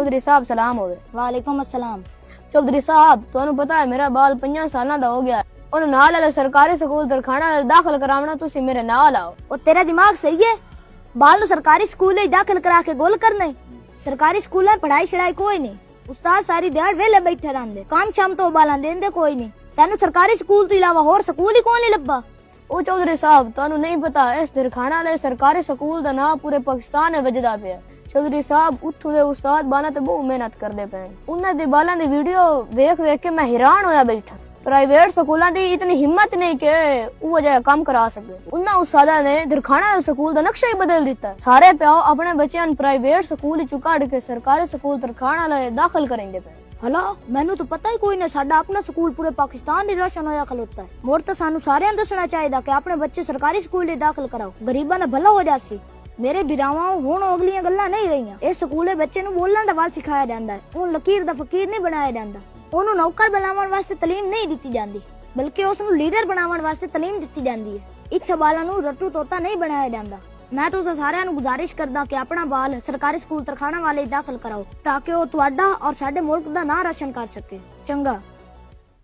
चौधरी साहब सलाम होवे। वालेकुम अस्सलाम। चौधरी साहब ਤੁਹਾਨੂੰ ਪਤਾ ਹੈ ਮੇਰਾ ਬਾਲ 5 ਸਾਲਾਂ ਦਾ ਹੋ ਗਿਆ। ਉਹਨੂੰ ਨਾਲ ਵਾਲੇ ਸਰਕਾਰੀ ਸਕੂਲ ਦਰਖਾਣਾ ਦਾਖਲ ਕਰਾਉਣਾ, ਤੁਸੀਂ ਮੇਰੇ ਨਾਲ ਆਓ। ਉਹ ਤੇਰਾ ਦਿਮਾਗ ਸਹੀ ਹੈ? ਬਾਲ ਨੂੰ ਸਰਕਾਰੀ ਸਕੂਲ ਵਿੱਚ ਦਾਖਲ ਕਰਾ ਕੇ ਗੋਲ ਕਰਨਾ ਹੈ? ਸਰਕਾਰੀ ਸਕੂਲਾਂ ਪੜਾਈ ਛੜਾਈ ਕੋਈ ਨਹੀਂ, ਉਸਤਾਦ ਸਾਰੀ ਦਿਹਾੜ ਵੇਲੇ ਬੈਠੇ ਰਹਿੰਦੇ, ਕੰਮ ਸ਼ਾਮ ਤੋਂ ਬਾਲਾਂ ਦੇਂਦੇ ਕੋਈ ਨਹੀਂ। ਤੈਨੂੰ ਸਰਕਾਰੀ ਸਕੂਲ ਤੋਂ ਇਲਾਵਾ ਹੋਰ ਸਕੂਲ ਹੀ ਕੋਈ ਨਹੀਂ ਲੱਭਾ? ਉਹ ਚੌਧਰੀ ਸਾਹਿਬ ਤੁਹਾਨੂੰ ਨਹੀਂ ਪਤਾ, ਇਸ ਦਰਖਾਣਾ ਵਾਲੇ ਸਰਕਾਰੀ ਸਕੂਲ ਦਾ ਨਾਮ ਪੂਰੇ ਪਾਕਿਸਤਾਨ ਵਿੱਚ ਵੱਜਦਾ ਪਿਆ। ਚੌਧਰੀ ਸਾਹਿਬ ਉੱਥੋਂ ਦੇ ਉਸਤਾਦ ਬਾਲਾਂ ਤੇ ਬਹੁਤ ਮਿਹਨਤ ਕਰਦੇ ਪਏ। ਉਹਨਾਂ ਦੇ ਬਾਲਾਂ ਦੀ ਵੀਡੀਓ ਵੇਖ ਵੇਖ ਕੇ ਮੈਂ ਹੈਰਾਨ ਹੋਇਆ ਬੈਠਾ। ਪ੍ਰਾਈਵੇਟ ਸਕੂਲਾਂ ਦੀ ਇਤਨੀ ਹਿੰਮਤ ਨਹੀਂ ਕਿ ਉਹ ਜਿਹਾ ਕੰਮ ਕਰਾ ਸਕੇ। ਉਹਨਾਂ ਉਸਤਾਦਾਂ ਨੇ ਦਰਖਾਣਾ ਸਕੂਲ ਦਾ ਨਕਸ਼ਾ ਹੀ ਬਦਲ ਦਿੱਤਾ। ਸਾਰੇ ਪਿਓ ਆਪਣੇ ਬੱਚਿਆਂ ਨੂੰ ਪ੍ਰਾਈਵੇਟ ਸਕੂਲ ਚੋਂ ਕੱਢ ਕੇ ਸਰਕਾਰੀ ਸਕੂਲ ਦਰਖਾਣਾ ਵਾਲੇ ਦਾਖਲ ਕਰਾਂਦੇ ਪਏ। ਹਲਾ ਮੈਨੂੰ ਤਾਂ ਪਤਾ ਹੀ ਕੋਈ ਨਾ, ਸਾਡਾ ਆਪਣਾ ਸਕੂਲ ਪੂਰੇ ਪਾਕਿस्तान में रोशन होया खलोता है। मोर तो सानू सारे दसना चाहिए कि अपने बच्चे सरकारी स्कूल दाखिल कराओ, गरीबा ने भला हो जासी। मेरे बिरावां हुण अगलियां गल्लां नहीं रहियां। इस स्कूले बच्चे नूं बोलण दा वाल सिखाया जांदा है, उन लकीर दा फकीर नहीं बनाया जांदा। ओनू नौकर बनावन वास्ते तालीम नहीं दित्ती जांदी, बल्कि उस नूं लीडर बनावन वास्ते तालीम दित्ती जांदी है। इत्थे बालां नूं रट्टू तोता नहीं बनाया जांदा। मैं तो सारिਆਂ ਨੂੰ ਗੁਜ਼ਾਰਿਸ਼ ਕਰਦਾ ਕਿ ਆਪਣਾ ਬਾਲ ਸਰਕਾਰੀ ਸਕੂਲ ਤਰਖਾਣਾ ਵਾਲੇ ਦਾਖਲ ਕਰਾਓ, ਤਾਂ ਕਿ ਉਹ ਤੁਹਾਡਾ ਔਰ ਸਾਡੇ ਮੁਲਕ ਦਾ ਨਾਂ ਰੋਸ਼ਨ ਕਰ ਸਕੇ। ਚੰਗਾ।